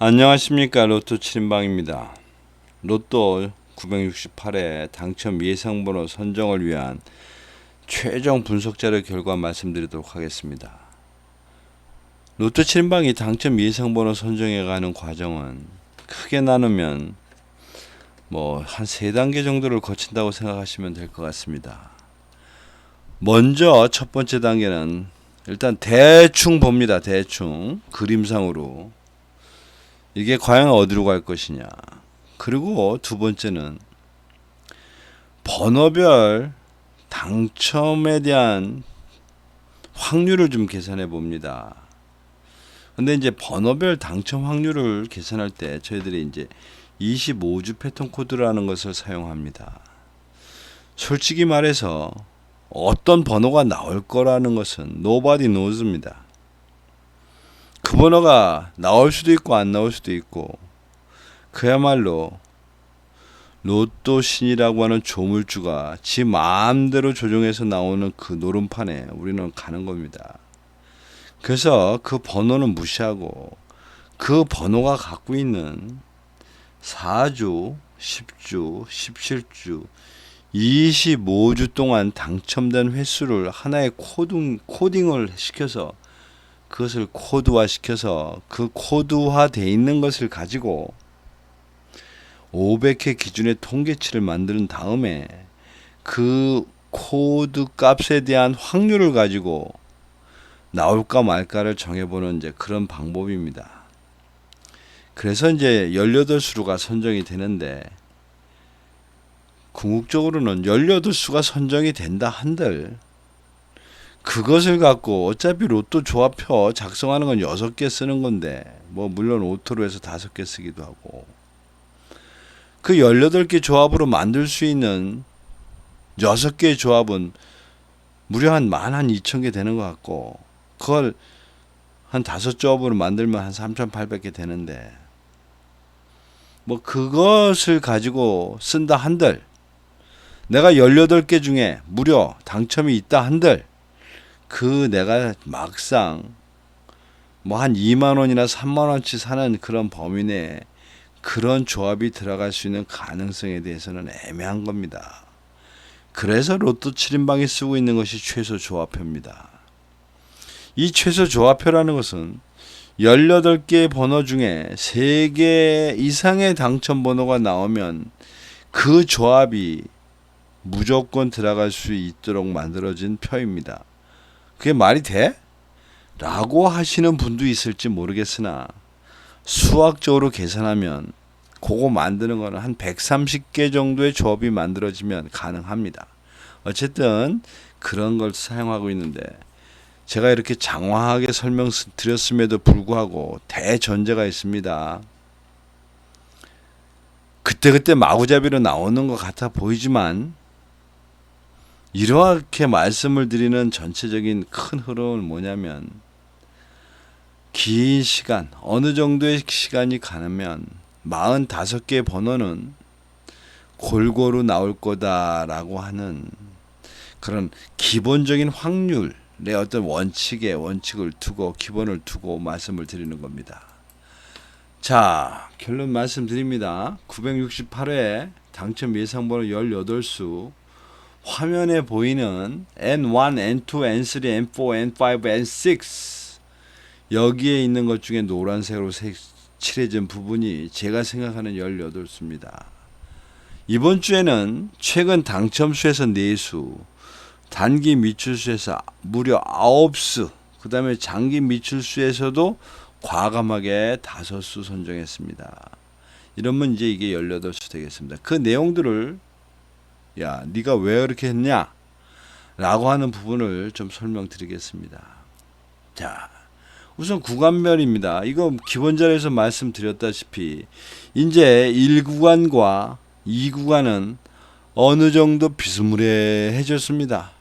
안녕하십니까. 로또 7인방입니다. 로또 968회 당첨 예상번호 선정을 위한 최종 분석 자료 결과 말씀드리도록 하겠습니다. 로또 7인방이 당첨 예상번호 선정해가는 과정은 크게 나누면 한 3단계 정도를 거친다고 생각하시면 될 것 같습니다. 먼저 첫 번째 단계는 일단 대충 봅니다. 대충 그림상으로 이게 과연 어디로 갈 것이냐. 그리고 두 번째는 번호별 당첨에 대한 확률을 좀 계산해 봅니다. 근데 이제 번호별 당첨 확률을 계산할 때 저희들이 이제 25주 패턴 코드라는 것을 사용합니다. 솔직히 말해서 어떤 번호가 나올 거라는 것은 nobody knows입니다. 그 번호가 나올 수도 있고 안 나올 수도 있고, 그야말로 로또 신이라고 하는 조물주가 지 마음대로 조종해서 나오는 그 노름판에 우리는 가는 겁니다. 그래서 그 번호는 무시하고 그 번호가 갖고 있는 4주, 10주, 17주, 25주 동안 당첨된 횟수를 하나의 코딩을 시켜서 그것을 코드화 시켜서 그 코드화 돼 있는 것을 가지고 500회 기준의 통계치를 만든 다음에 그 코드 값에 대한 확률을 가지고 나올까 말까를 정해보는 이제 그런 방법입니다. 그래서 이제 18수가 선정이 되는데, 궁극적으로는 18수가 선정이 된다 한들 그것을 갖고 어차피 로또 조합표 작성하는 건 6개 쓰는 건데, 물론 오토로 해서 5개 쓰기도 하고, 그 18개 조합으로 만들 수 있는 6개의 조합은 무려 한 12,000개 되는 것 같고, 그걸 한 5조합으로 만들면 한 3,800개 되는데, 그것을 가지고 쓴다 한들, 내가 18개 중에 무려 당첨이 있다 한들, 내가 막상 한 2만원이나 3만원치 사는 그런 범위 내에 그런 조합이 들어갈 수 있는 가능성에 대해서는 애매한 겁니다. 그래서 로또 7인방이 쓰고 있는 것이 최소 조합표입니다. 이 최소 조합표라는 것은 18개의 번호 중에 3개 이상의 당첨 번호가 나오면 그 조합이 무조건 들어갈 수 있도록 만들어진 표입니다. 그게 말이 돼? 라고 하시는 분도 있을지 모르겠으나, 수학적으로 계산하면 그거 만드는 거는 한 130개 정도의 조합이 만들어지면 가능합니다. 어쨌든 그런 걸 사용하고 있는데, 제가 이렇게 장황하게 설명드렸음에도 불구하고 대전제가 있습니다. 그때그때 마구잡이로 나오는 것 같아 보이지만, 이렇게 말씀을 드리는 전체적인 큰 흐름은 뭐냐면, 긴 시간, 어느 정도의 시간이 가면 45개의 번호는 골고루 나올 거다라고 하는 그런 기본적인 확률의 어떤 원칙을 두고, 기본을 두고 말씀을 드리는 겁니다. 자, 결론 말씀드립니다. 968회 당첨 예상번호 18수, 화면에 보이는 N1, N2, N3, N4, N5, N6, 여기에 있는 것 중에 노란색으로 칠해진 부분이 제가 생각하는 18수입니다. 이번 주에는 최근 당첨수에서 4수, 단기 미출수에서 무려 9수, 그 다음에 장기 미출수에서도 과감하게 5수 선정했습니다. 이러면 이제 이게 18수 되겠습니다. 그 내용들을 네가 왜 그렇게 했냐? 라고 하는 부분을 좀 설명드리겠습니다. 자, 우선 구간별입니다. 이거 기본 자료에서 말씀드렸다시피 이제 1구간과 2구간은 어느 정도 비스무리해졌습니다.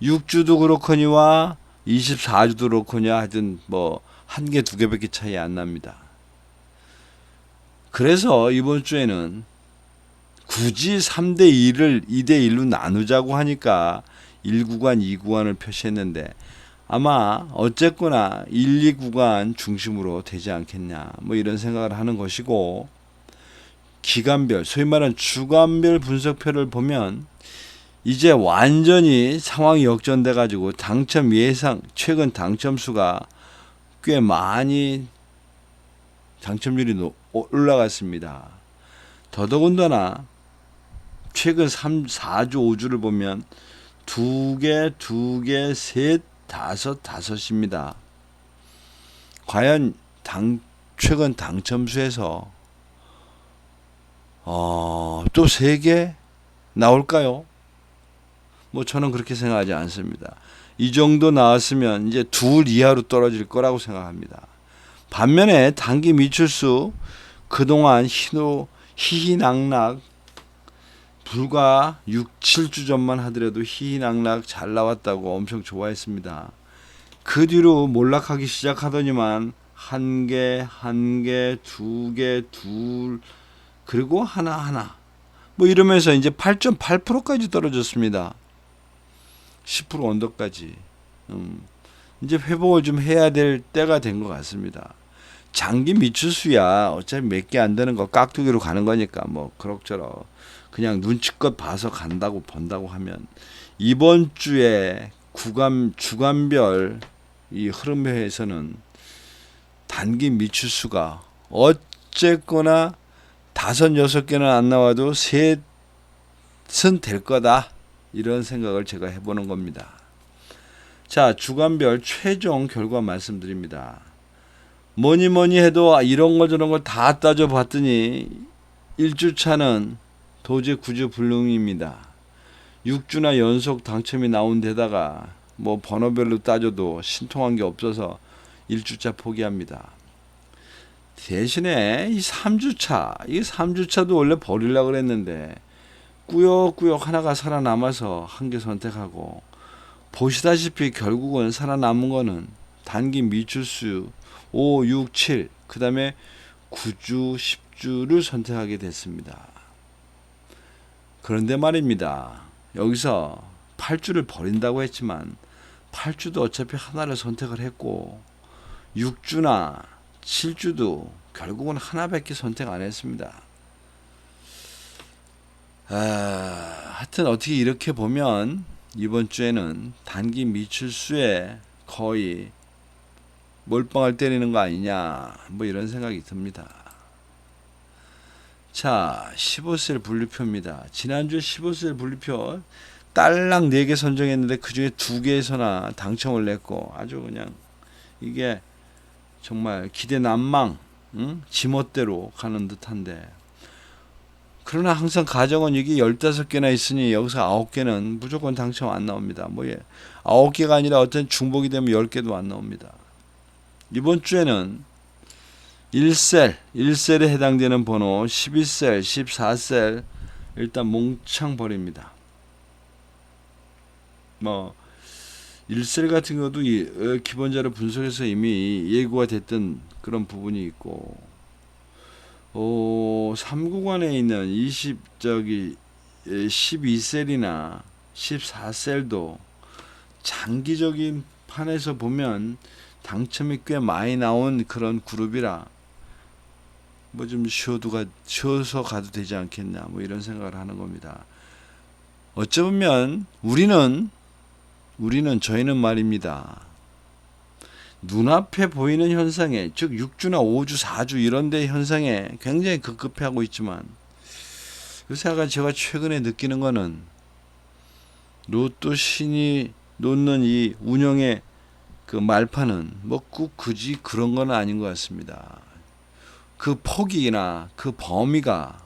6주도 그렇거니와 24주도 그렇거니 하여튼 한 개, 두 개밖에 차이 안 납니다. 그래서 이번 주에는 굳이 3대2를 2대1로 나누자고 하니까 1구간, 2구간을 표시했는데, 아마 어쨌거나 1, 2 구간 중심으로 되지 않겠냐 뭐 이런 생각을 하는 것이고, 기간별 소위 말하는 주간별 분석표를 보면 이제 완전히 상황이 역전돼 가지고 당첨 예상 최근 당첨수가 꽤 많이 당첨률이 올라갔습니다. 더더군다나 최근 3, 4주, 5주를 보면 2개, 2개, 셋, 다섯, 다섯입니다. 과연 최근 당첨수에서 또 3개 나올까요? 뭐 저는 그렇게 생각하지 않습니다. 이 정도 나왔으면 이제 2 이하로 떨어질 거라고 생각합니다. 반면에 단기 미출수 그동안 희희낙낙 불과 6, 7주 전만 하더라도 희희낙낙 잘 나왔다고 엄청 좋아했습니다. 그 뒤로 몰락하기 시작하더니만 1개, 1개, 2개, 둘, 그리고 하나 뭐 이러면서 이제 8.8%까지 떨어졌습니다. 10% 언더까지. 이제 회복을 좀 해야 될 때가 된 것 같습니다. 장기 미추수야 어차피 몇 개 안 되는 거 깍두기로 가는 거니까 뭐 그럭저럭 그냥 눈치껏 봐서 간다고 본다고 하면, 이번 주에 주간별 이 흐름에서는 단기 미추수가 어쨌거나 5, 6개는 안 나와도 셋은 될 거다, 이런 생각을 제가 해보는 겁니다. 자, 주간별 최종 결과 말씀드립니다. 뭐니 해도 이런 거 저런 거 다 따져봤더니 1주차는 도저히 구제불능입니다. 6주나 연속 당첨이 나온 데다가 뭐 번호별로 따져도 신통한 게 없어서 1주차 포기합니다. 대신에 이 3주차도 원래 버리려고 그랬는데 꾸역꾸역 하나가 살아남아서 한 개 선택하고, 보시다시피 결국은 살아남은 거는 단기 미추수 5, 6, 7, 그 다음에 9주, 10주를 선택하게 됐습니다. 그런데 말입니다. 여기서 8주를 버린다고 했지만 8주도 어차피 하나를 선택을 했고 6주나 7주도 결국은 하나밖에 선택 안 했습니다. 하여튼 어떻게 이렇게 보면 이번 주에는 단기 미출수에 거의 몰빵을 때리는 거 아니냐 뭐 이런 생각이 듭니다. 자, 15셀 분류표입니다. 지난주에 15셀 분류표 딸랑 4개 선정했는데 그 중에 2개에서나 당첨을 냈고 아주 그냥 이게 정말 기대 난망, 지멋대로 가는 듯한데, 그러나 항상 가정은 이게 15개나 있으니 여기서 9개는 무조건 당첨 안 나옵니다. 뭐 9개가 아니라 어떤 중복이 되면 10개도 안 나옵니다. 이번 주에는 1셀에 해당되는 번호 12셀, 14셀 일단 몽창 버립니다. 뭐 1셀 같은 것도 기본자료 분석에서 이미 예고가 됐던 그런 부분이 있고, 3구간에 있는 12셀이나 14셀도 장기적인 판에서 보면 당첨이 꽤 많이 나온 그런 그룹이라 뭐 좀 쉬어서 가도 되지 않겠냐 뭐 이런 생각을 하는 겁니다. 어쩌면 저희는 말입니다. 눈앞에 보이는 현상에, 즉 6주나 5주, 4주 이런 데 현상에 굉장히 급급해하고 있지만, 요새 제가 최근에 느끼는 거는 로또 신이 놓는 이 운영의 그 말판은 뭐 꼭 굳이 그런 건 아닌 것 같습니다. 그 폭이나 그 범위가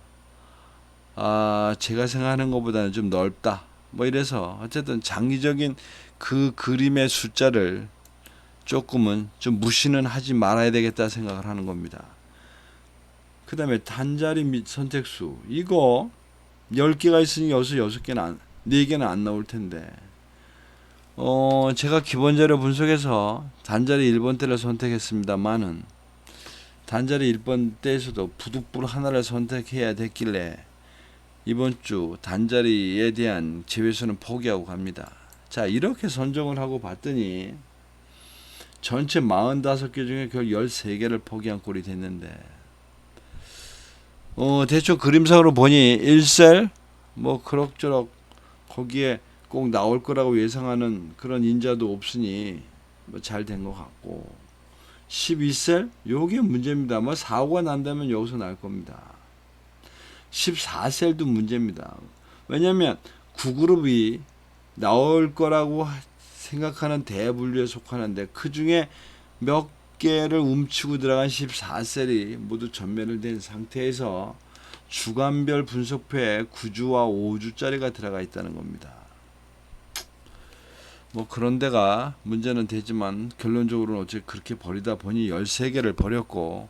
제가 생각하는 것보다는 좀 넓다. 뭐 이래서 어쨌든 장기적인 그 그림의 숫자를 조금은 좀 무시는 하지 말아야 되겠다 생각을 하는 겁니다. 그 다음에 단자리 및 선택수, 이거 10개가 있으니 여기서 6개는 4개는 안 나올 텐데, 제가 기본자료 분석에서 단자리 1번 때를 선택했습니다만은 단자리 1번 때에서도 부득불 하나를 선택해야 됐길래 이번 주 단자리에 대한 제외수는 포기하고 갑니다. 자, 이렇게 선정을 하고 봤더니 전체 45개 중에 결 13개를 포기한 꼴이 됐는데 대충 그림상으로 보니 1셀 뭐 그럭저럭 거기에 꼭 나올 거라고 예상하는 그런 인자도 없으니 뭐 잘 된 것 같고 12셀 요게 문제입니다. 뭐 사고가 난다면 여기서 날 겁니다. 14셀도 문제입니다. 왜냐면 9그룹이 나올 거라고 생각하는 대분류에 속하는데 그 중에 몇 개를 움츠고 들어간 14셀이 모두 전멸을 된 상태에서 주간별 분석표에 9주와 5주짜리가 들어가 있다는 겁니다. 뭐 그런 데가 문제는 되지만 결론적으로는 어째 그렇게 버리다 보니 13개를 버렸고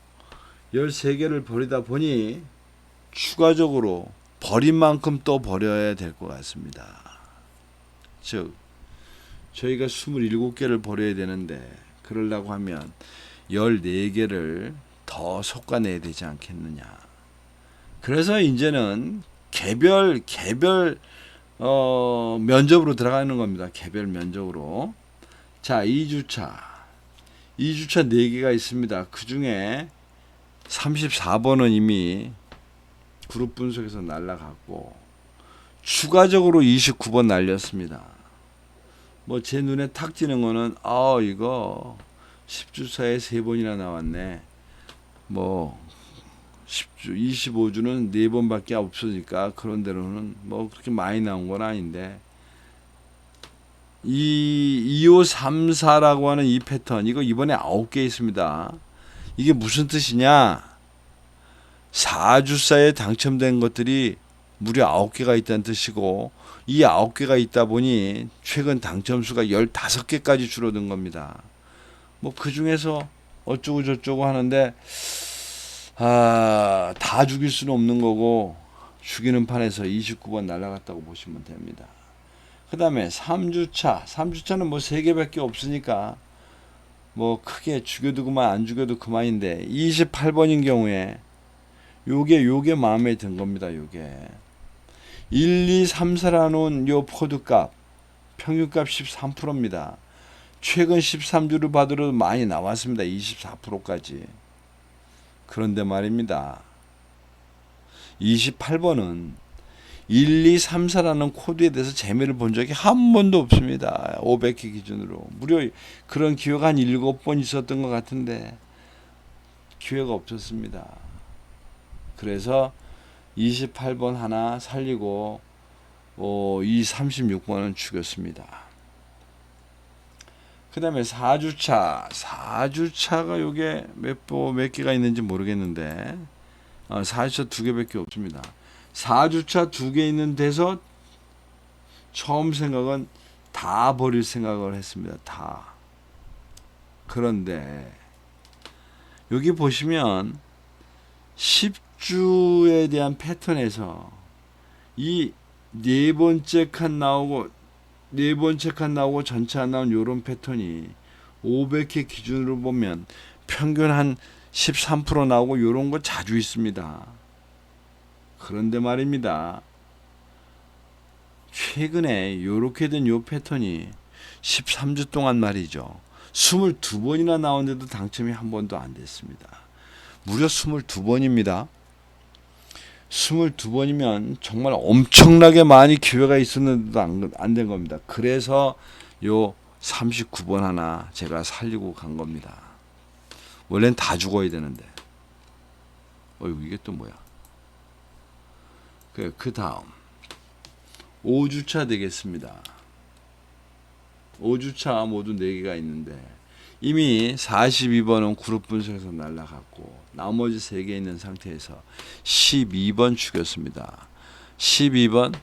13개를 버리다 보니 추가적으로 버린 만큼 또 버려야 될 것 같습니다. 즉 저희가 27개를 버려야 되는데 그러려고 하면 14개를 더 솎아내야 되지 않겠느냐. 그래서 이제는 개별 면접으로 들어가는 겁니다. 개별 면접으로. 자, 2주차 4개가 있습니다. 그 중에 34번은 이미 그룹 분석에서 날라갔고 추가적으로 29번 날렸습니다. 뭐 제 눈에 탁 띄는 거는 이거 10주차에 3번이나 나왔네. 뭐 10주, 25주는 4번밖에 없으니까 그런 데로는 뭐 그렇게 많이 나온 건 아닌데 2534라고 하는 이 패턴 이거 이번에 9개 있습니다. 이게 무슨 뜻이냐? 4주사에 당첨된 것들이 무려 9개가 있다는 뜻이고 이 9개가 있다 보니 최근 당첨수가 15개까지 줄어든 겁니다. 뭐 그 중에서 어쩌고 저쩌고 하는데 다 죽일 수는 없는 거고 죽이는 판에서 29번 날아갔다고 보시면 됩니다. 그 다음에 3주차는 뭐 3개밖에 없으니까 뭐 크게 죽여도 그만 안 죽여도 그만인데 28번인 경우에 요게 마음에 든 겁니다. 요게 1, 2, 3, 4라는 요 포드값 평균값 13%입니다. 최근 13주를 봐도 많이 나왔습니다. 24%까지. 그런데 말입니다. 28번은 1, 2, 3, 4라는 코드에 대해서 재미를 본 적이 한 번도 없습니다. 500개 기준으로. 무려 그런 기회가 한 7번 있었던 것 같은데 기회가 없었습니다. 그래서 28번 하나 살리고 이 36번은 죽였습니다. 그 다음에 4주차가 요게 몇 개가 있는지 모르겠는데 4주차 2개밖에 없습니다. 4주차 2개 있는 데서 처음 생각은 다 버릴 생각을 했습니다. 다. 그런데 여기 보시면 10주에 대한 패턴에서 이 네 번째 칸 나오고 전체 안 나온 요런 패턴이 500회 기준으로 보면 평균 한 13% 나오고 요런 거 자주 있습니다. 그런데 말입니다. 최근에 요렇게 된 요 패턴이 13주 동안 말이죠. 22번이나 나오는데도 당첨이 한 번도 안 됐습니다. 무려 22번입니다. 22번이면 정말 엄청나게 많이 기회가 있었는데도 안 된 겁니다. 그래서 요 39번 하나 제가 살리고 간 겁니다. 원래는 다 죽어야 되는데. 이게 또 뭐야? 그 다음 5주차 되겠습니다. 5주차 모두 4개가 있는데 이미 42번은 그룹 분석에서 날라갔고 나머지 3개 있는 상태에서 12번 죽였습니다. 12번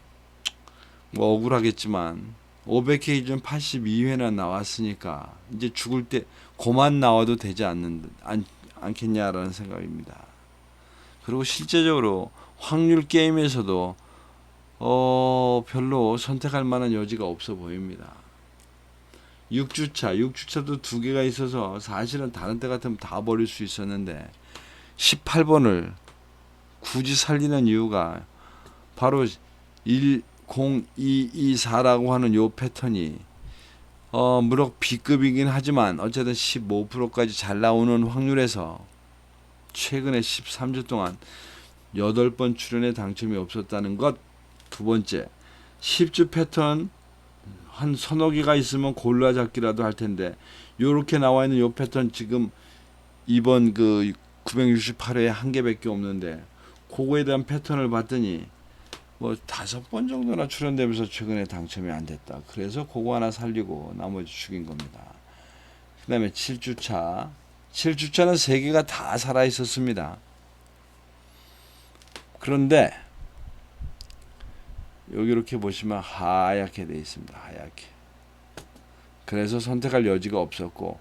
뭐 억울하겠지만 500회 기준 82회나 나왔으니까 이제 죽을 때 고만 나와도 되지 않겠냐라는 생각입니다. 그리고 실제적으로 확률 게임에서도 별로 선택할 만한 여지가 없어 보입니다. 6주차도 2개가 있어서 사실은 다른 때 같으면 다 버릴 수 있었는데 18번을 굳이 살리는 이유가 바로 10224라고 하는 요 패턴이 무럭 B급이긴 하지만 어쨌든 15%까지 잘 나오는 확률에서 최근에 13주 동안 8번 출연에 당첨이 없었다는 것. 두 번째, 10주 패턴 한 서너 개가 있으면 골라잡기라도 할 텐데 요렇게 나와 있는 요 패턴 지금 이번 그 968회에 한 개밖에 없는데 그거에 대한 패턴을 봤더니 뭐 5번 정도나 출연되면서 최근에 당첨이 안 됐다. 그래서 그거 하나 살리고 나머지 죽인 겁니다. 그 다음에 7주차. 7주차는 3개가 다 살아 있었습니다. 그런데 여기 이렇게 보시면 하얗게 돼 있습니다. 하얗게. 그래서 선택할 여지가 없었고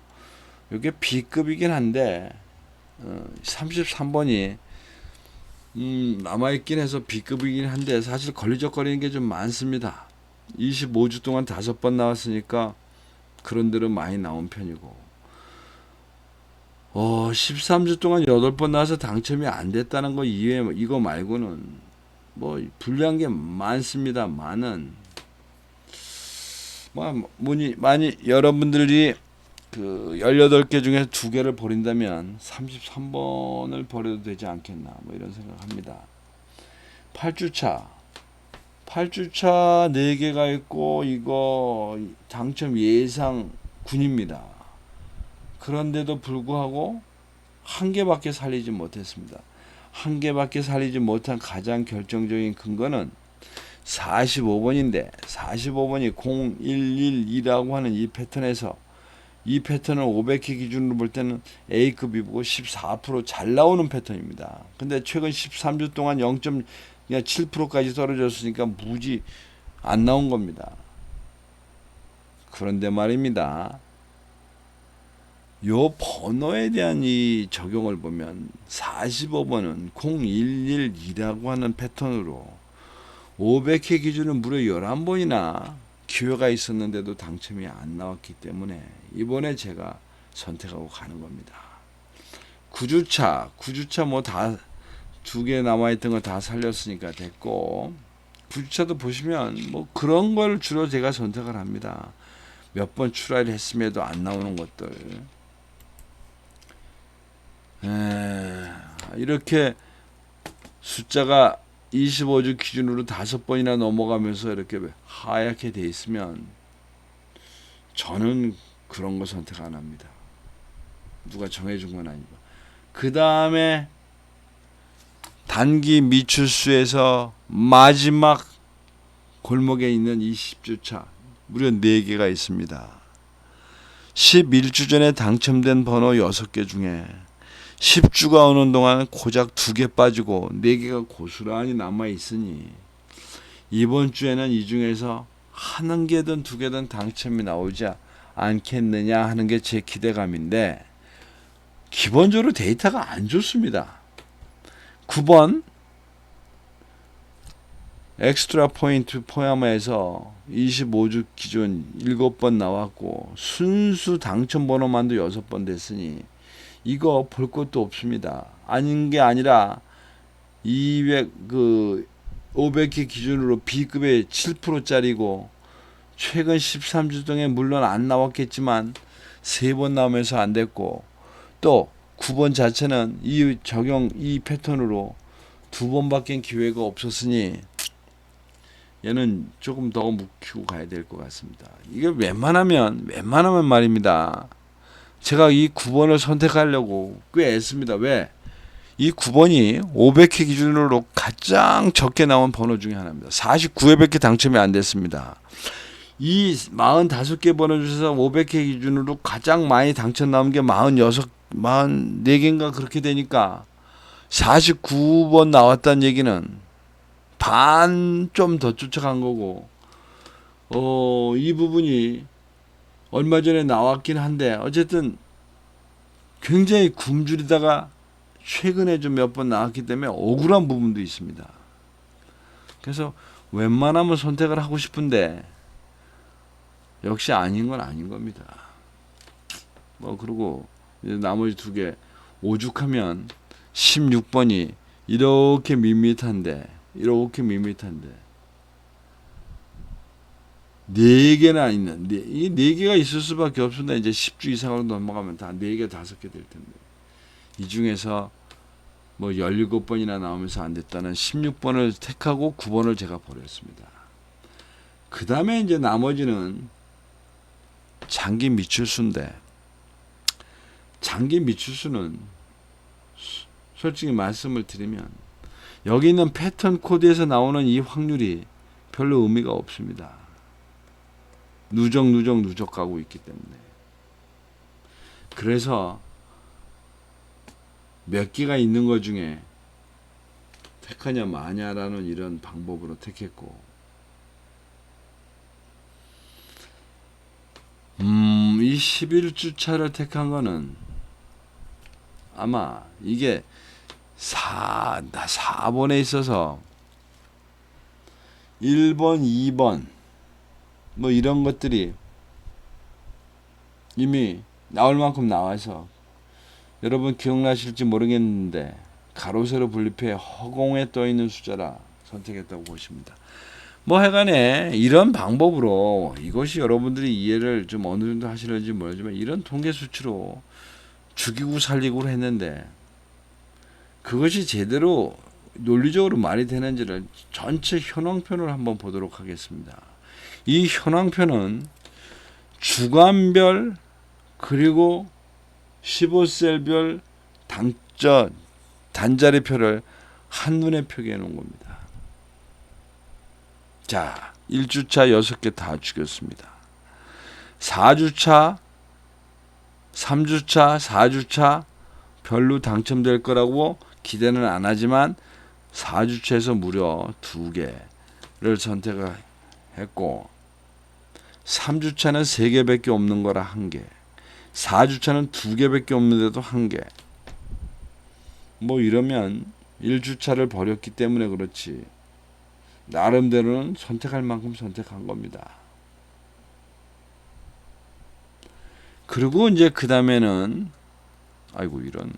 이게 B급이긴 한데 33번이 남아있긴 해서 B급이긴 한데 사실 걸리적거리는 게 좀 많습니다. 25주 동안 5번 나왔으니까 그런 데로 많이 나온 편이고 13주 동안 8번 나와서 당첨이 안 됐다는 거 이외에 이거 말고는 뭐 불리한 게 많습니다. 많은 많이 여러분들이 그 18개 중에 2개를 버린다면 33번을 버려도 되지 않겠나 뭐 이런 생각합니다. 8주차 4개가 있고 이거 당첨 예상 군입니다. 그런데도 불구하고 한 개밖에 살리지 못했습니다. 한 개밖에 살리지 못한 가장 결정적인 근거는 45번인데 45번이 0112라고 하는 이 패턴에서 이 패턴은 500회 기준으로 볼 때는 A급이고 14%잘 나오는 패턴입니다. 근데 최근 13주 동안 0.7%까지 떨어졌으니까 무지 안 나온 겁니다. 그런데 말입니다. 요 번호에 대한 이 적용을 보면 45번은 0112라고 하는 패턴으로 500회 기준은 무려 11번이나 기회가 있었는데도 당첨이 안 나왔기 때문에 이번에 제가 선택하고 가는 겁니다. 9주차 뭐 다 2개 남아있던 거 다 살렸으니까 됐고 9주차도 보시면 뭐 그런 걸 주로 제가 선택을 합니다. 몇 번 출하를 했음에도 안 나오는 것들 이렇게 숫자가 25주 기준으로 5번이나 넘어가면서 이렇게 하얗게 돼 있으면 저는 그런 거 선택 안 합니다. 누가 정해준 건 아니고. 그 다음에 단기 미출수에서 마지막 골목에 있는 20주차 무려 4개가 있습니다. 11주 전에 당첨된 번호 6개 중에 10주가 오는 동안 고작 2개 빠지고 4개가 고스란히 남아있으니 이번 주에는 이 중에서 한 개든 2개든 당첨이 나오지 않겠느냐 하는 게 제 기대감인데 기본적으로 데이터가 안 좋습니다. 9번 엑스트라 포인트 포함해서 25주 기준 7번 나왔고 순수 당첨 번호만도 6번 됐으니 이거 볼 것도 없습니다. 아닌 게 아니라 500회 기준으로 B급의 7%짜리고 최근 13주 동에 물론 안 나왔겠지만 3번 나오면서 안 됐고 또 9번 자체는 이 패턴으로 2번밖에 기회가 없었으니 얘는 조금 더 묵히고 가야 될 것 같습니다. 이게 웬만하면 말입니다. 제가 이 9번을 선택하려고 꽤 애씁니다. 왜? 이 9번이 500회 기준으로 가장 적게 나온 번호 중에 하나입니다. 49회밖에 당첨이 안 됐습니다. 이 45개 번호 중에서 500회 기준으로 가장 많이 당첨 나온 게 44개인가 그렇게 되니까 49번 나왔다는 얘기는 반 좀 더 쫓아간 거고 이 부분이 얼마 전에 나왔긴 한데 어쨌든 굉장히 굶주리다가 최근에 좀 몇 번 나왔기 때문에 억울한 부분도 있습니다. 그래서 웬만하면 선택을 하고 싶은데 역시 아닌 건 아닌 겁니다. 그리고 나머지 2개 오죽하면 16번이 이렇게 밋밋한데 4개나 있는, 이 4개가 있을 수밖에 없습니다. 이제 10주 이상으로 넘어가면 다 4개, 5개 될 텐데. 이 중에서 뭐 17번이나 나오면서 안 됐다는 16번을 택하고 9번을 제가 버렸습니다. 그 다음에 이제 나머지는 장기 미출수인데, 장기 미출수는 솔직히 말씀을 드리면 여기 있는 패턴 코드에서 나오는 이 확률이 별로 의미가 없습니다. 누적 가고 있기 때문에. 그래서 몇 개가 있는 것 중에 택하냐 마냐라는 이런 방법으로 택했고, 이 11주차를 택한 거는 아마 이게 4번에 있어서 1번, 2번 뭐 이런 것들이 이미 나올 만큼 나와서 여러분 기억나실지 모르겠는데 가로 세로 분립해 허공에 떠 있는 숫자라 선택했다고 보십니다. 뭐 하여간에 이런 방법으로 이것이 여러분들이 이해를 좀 어느 정도 하시는지 모르지만 이런 통계 수치로 죽이고 살리고 했는데 그것이 제대로 논리적으로 말이 되는지를 전체 현황편을 한번 보도록 하겠습니다. 이 현황편은 주간별 그리고 15셀별 단자리표를 한눈에 표기해 놓은 겁니다. 자, 1주차 6개 다 죽였습니다. 4주차, 3주차, 4주차 별로 당첨될 거라고 기대는 안 하지만 4주차에서 무려 2개를 선택했고 3주차는 3개밖에 없는 거라 1개, 4주차는 2개밖에 없는데도 1개. 뭐 이러면 1주차를 버렸기 때문에 그렇지 나름대로는 선택할 만큼 선택한 겁니다. 그리고 이제 그 다음에는 아이고 이런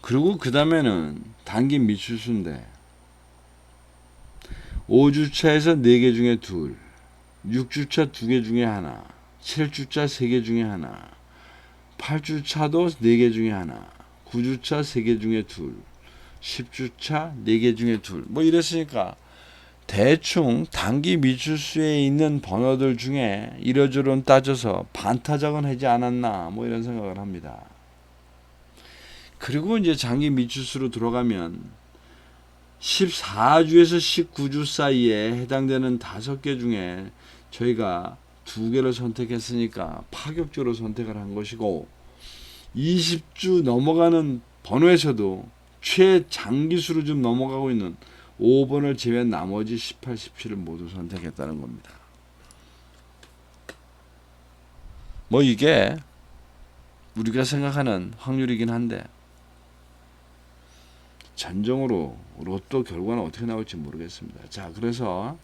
그리고 그 다음에는 단기 미출수인데 5주차에서 4개 중에 2, 6주차 2개 중에 하나, 7주차 3개 중에 하나, 8주차도 4개 중에 하나, 9주차 3개 중에 2, 10주차 4개 중에 2. 뭐 이랬으니까 대충 단기 미출수에 있는 번호들 중에 이러저러 따져서 반타작은 하지 않았나 뭐 이런 생각을 합니다. 그리고 이제 장기 미출수로 들어가면 14주에서 19주 사이에 해당되는 5개 중에 저희가 2개를 선택했으니까 파격적으로 선택을 한 것이고 20주 넘어가는 번호에서도 최장기수로 좀 넘어가고 있는 5번을 제외한 나머지 18, 17을 모두 선택했다는 겁니다. 뭐 이게 우리가 생각하는 확률이긴 한데 전적으로 로또 결과는 어떻게 나올지 모르겠습니다. 자, 그래서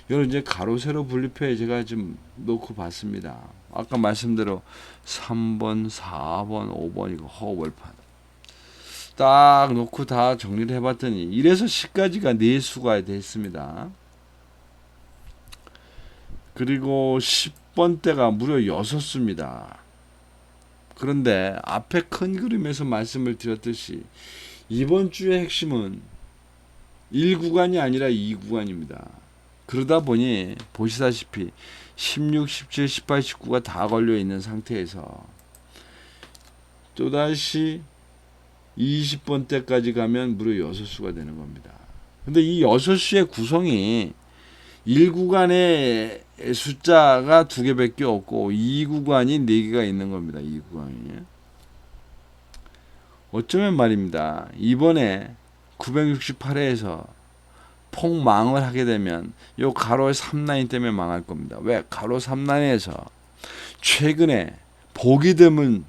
이걸 이제 가로 세로 분립해 제가 좀 놓고 봤습니다. 아까 말씀대로 3번, 4번, 5번 이거 허벌판 딱 놓고 다 정리를 해봤더니 1에서 10까지가 4수가 됐습니다. 그리고 10번대가 무려 6수입니다. 그런데 앞에 큰 그림에서 말씀을 드렸듯이 이번 주의 핵심은 1구간이 아니라 2구간입니다. 그러다 보니 보시다시피 16, 17, 18, 19가 다 걸려 있는 상태에서 또다시 20번대까지 가면 무려 6수가 되는 겁니다. 근데 이 6수의 구성이 1구간의 숫자가 2개밖에 없고 2구간이 4개가 있는 겁니다. 2구간이. 어쩌면 말입니다. 이번에 968회에서 폭망을 하게 되면 요 가로 3라인 때문에 망할 겁니다. 왜? 가로 3라인에서 최근에 보기 드문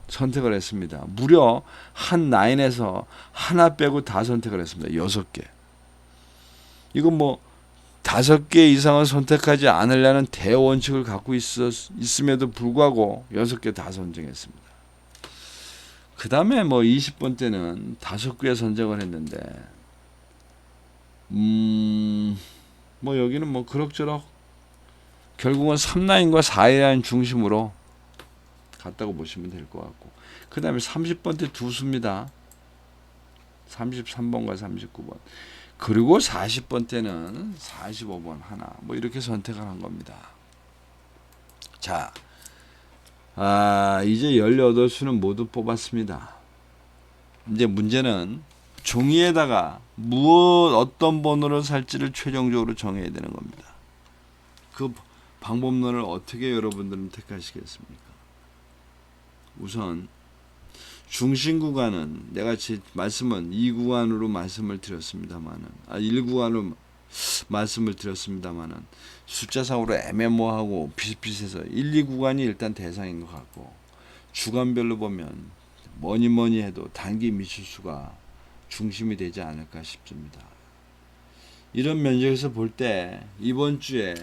선택을 했습니다. 무려 한 라인에서 하나 빼고 다 선택을 했습니다. 6개. 이건 뭐 5개 이상은 선택하지 않으려는 대원칙을 갖고 있음에도 불구하고 6개 다 선정했습니다. 그 다음에 뭐 20번 때는 5개 선정을 했는데, 뭐 여기는 뭐 그럭저럭 결국은 3라인과 4라인 중심으로 갔다고 보시면 될 것 같고, 그 다음에 30번 때 두 수입니다. 33번과 39번. 그리고 40번 때는 45번 하나, 뭐 이렇게 선택을 한 겁니다. 자, 이제 18수는 모두 뽑았습니다. 이제 문제는 종이에다가 어떤 번호를 살지를 최종적으로 정해야 되는 겁니다. 그 방법론을 어떻게 여러분들은 택하시겠습니까? 우선 중심 구간은 내가 말씀은 2구간으로 말씀을 드렸습니다만은 1구간으로 말씀을 드렸습니다만은 숫자상으로 애매모호하고 비슷비슷해서 1, 2구간이 일단 대상인 것 같고, 주간별로 보면 뭐니 해도 단기 미출수가 중심이 되지 않을까 싶습니다. 이런 면적에서 볼 때 이번 주에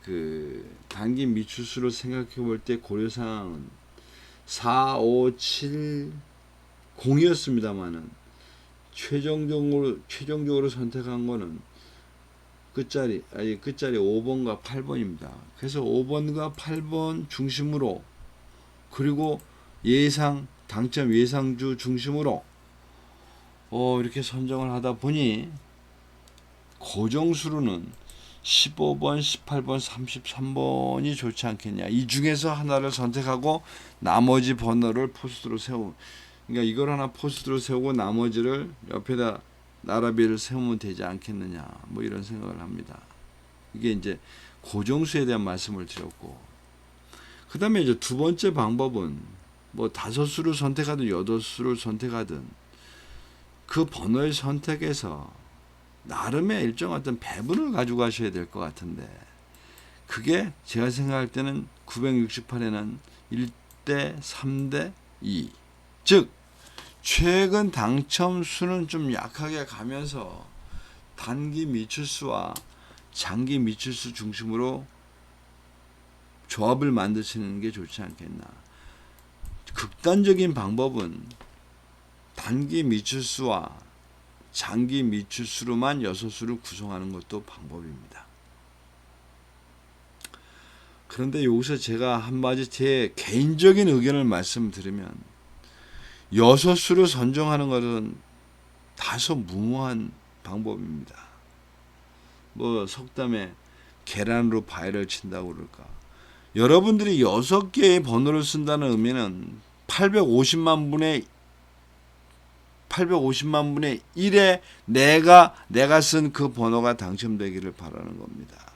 그 단기 미출수를 생각해 볼 때 고려사항은 4, 5, 7, 0이었습니다만은 최종적으로 선택한 거는 끝자리 5번과 8번입니다. 그래서 5번과 8번 중심으로, 그리고 당점 예상주 중심으로 이렇게 선정을 하다 보니 고정수로는 15번, 18번, 33번이 좋지 않겠냐. 이 중에서 하나를 선택하고 나머지 번호를 포스트로 세우고, 그러니까 이걸 하나 포스트로 세우고 나머지를 옆에다 나라비를 세우면 되지 않겠느냐. 뭐 이런 생각을 합니다. 이게 이제 고정수에 대한 말씀을 드렸고, 그 다음에 이제 두 번째 방법은 뭐 5수를 선택하든 8수를 선택하든 그 번호의 선택에서 나름의 일정한 어떤 배분을 가지고 가셔야 될 것 같은데, 그게 제가 생각할 때는 968에는 1대 3대 2, 즉 최근 당첨 수는 좀 약하게 가면서 단기 미출수와 장기 미출수 중심으로 조합을 만드시는 게 좋지 않겠나. 극단적인 방법은 단기 미출수와 장기 미출수로만 6수를 구성하는 것도 방법입니다. 그런데 여기서 제가 한마디 제 개인적인 의견을 말씀드리면, 6수를 선정하는 것은 다소 무모한 방법입니다. 뭐 속담에 계란으로 바위를 친다고 그럴까. 여러분들이 6개의 번호를 쓴다는 의미는 850만 분의 1에 내가 쓴 그 번호가 당첨되기를 바라는 겁니다.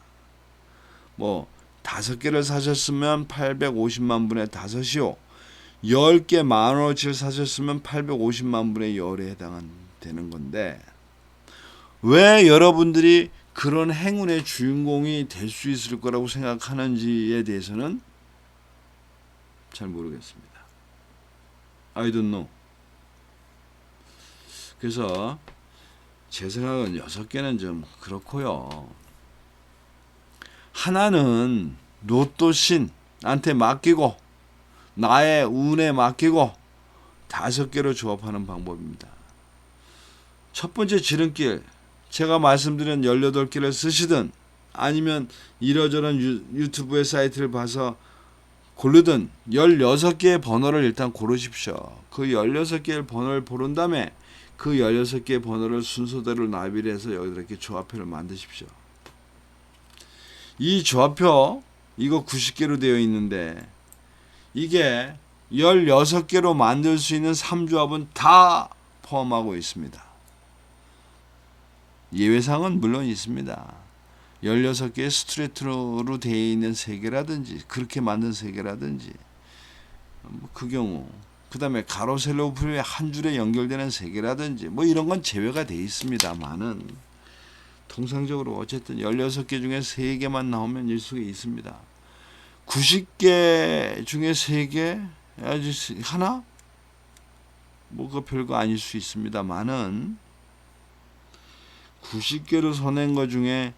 뭐 5개를 사셨으면 850만 분의 5이요. 10개 만원어치를 사셨으면 850만 분의 10에 해당되는 건데, 왜 여러분들이 그런 행운의 주인공이 될 수 있을 거라고 생각하는지에 대해서는 잘 모르겠습니다. I don't know. 그래서 제 생각은 6개는 좀 그렇고요. 하나는 로또신한테 맡기고 나의 운에 맡기고 5개로 조합하는 방법입니다. 첫 번째 지름길, 제가 말씀드린 18개를 쓰시든 아니면 이러저런 유튜브의 사이트를 봐서 고르든 16개의 번호를 일단 고르십시오. 그 16개의 번호를 고른 다음에 그 16개의 번호를 순서대로 나비를 해서 여기다 이렇게 조합표를 만드십시오. 이 조합표 이거 90개로 되어 있는데 이게 16개로 만들 수 있는 3조합은 다 포함하고 있습니다. 예외사항은 물론 있습니다. 16개의 스트레이트로 되어 있는 세개라든지 그렇게 만든 세개라든지 그 경우, 그 다음에 가로 세로 풀에 한 줄에 연결되는 세개라든지 뭐 이런 건 제외가 되어 있습니다만은 통상적으로 어쨌든 16개 중에 3개만 나오면 일수가 있습니다. 90개 중에 3개 하나? 뭐 그 별거 아닐 수 있습니다만은 90개로 서낸 것 중에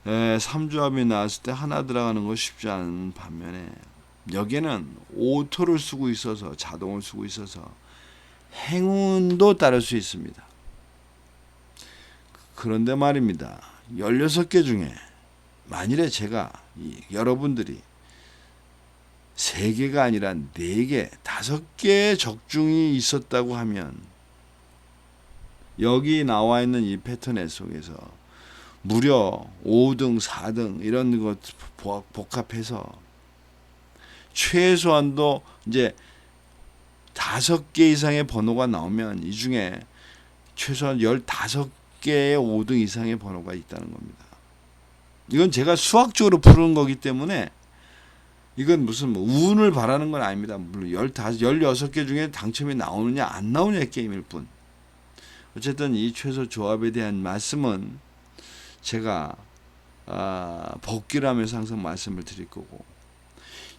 3조합이 나왔을 때 하나 들어가는 거 쉽지 않은 반면에 여기에는 오토를 쓰고 있어서 자동을 쓰고 있어서 행운도 따를 수 있습니다. 그런데 말입니다. 16개 중에 만일에 제가 여러분들이 3개가 아니라 4개, 5개의 적중이 있었다고 하면 여기 나와 있는 이 패턴 속에서 무려 5등, 4등 이런 것 복합해서 최소한도 이제 5개 이상의 번호가 나오면 이 중에 최소한 15개의 5등 이상의 번호가 있다는 겁니다. 이건 제가 수학적으로 푸는 거기 때문에 이건 무슨 뭐 운을 바라는 건 아닙니다. 물론 16개 중에 당첨이 나오느냐 안 나오느냐의 게임일 뿐. 어쨌든 이 최소 조합에 대한 말씀은 제가 복귀를 하면서 항상 말씀을 드릴 거고,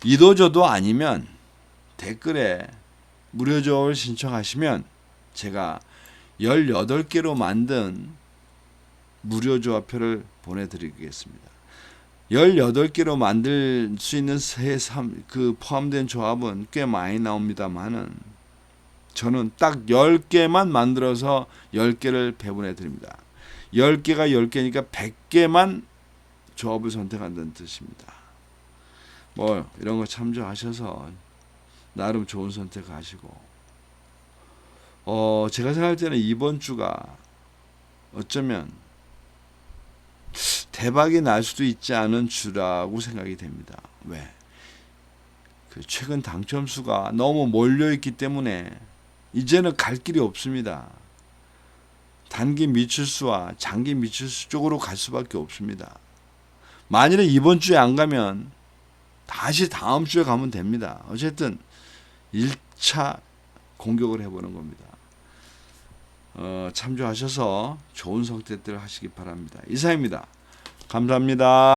이도저도 아니면 댓글에 무료 조합을 신청하시면 제가 18개로 만든 무료 조합표를 보내드리겠습니다. 18개로 만들 수 있는 그 포함된 조합은 꽤 많이 나옵니다만은 저는 딱 10개만 만들어서 10개를 배분해 드립니다. 10개가 10개니까 100개만 조합을 선택한다는 뜻입니다. 뭐 이런 거 참조하셔서 나름 좋은 선택하시고, 제가 생각할 때는 이번 주가 어쩌면 대박이 날 수도 있지 않은 주라고 생각이 됩니다. 왜? 그 최근 당첨 수가 너무 몰려 있기 때문에 이제는 갈 길이 없습니다. 단기 미출수와 장기 미출수 쪽으로 갈 수밖에 없습니다. 만일에 이번 주에 안 가면 다시 다음 주에 가면 됩니다. 어쨌든 1차 공격을 해보는 겁니다. 참조하셔서 좋은 선택들 하시기 바랍니다. 이상입니다. 감사합니다.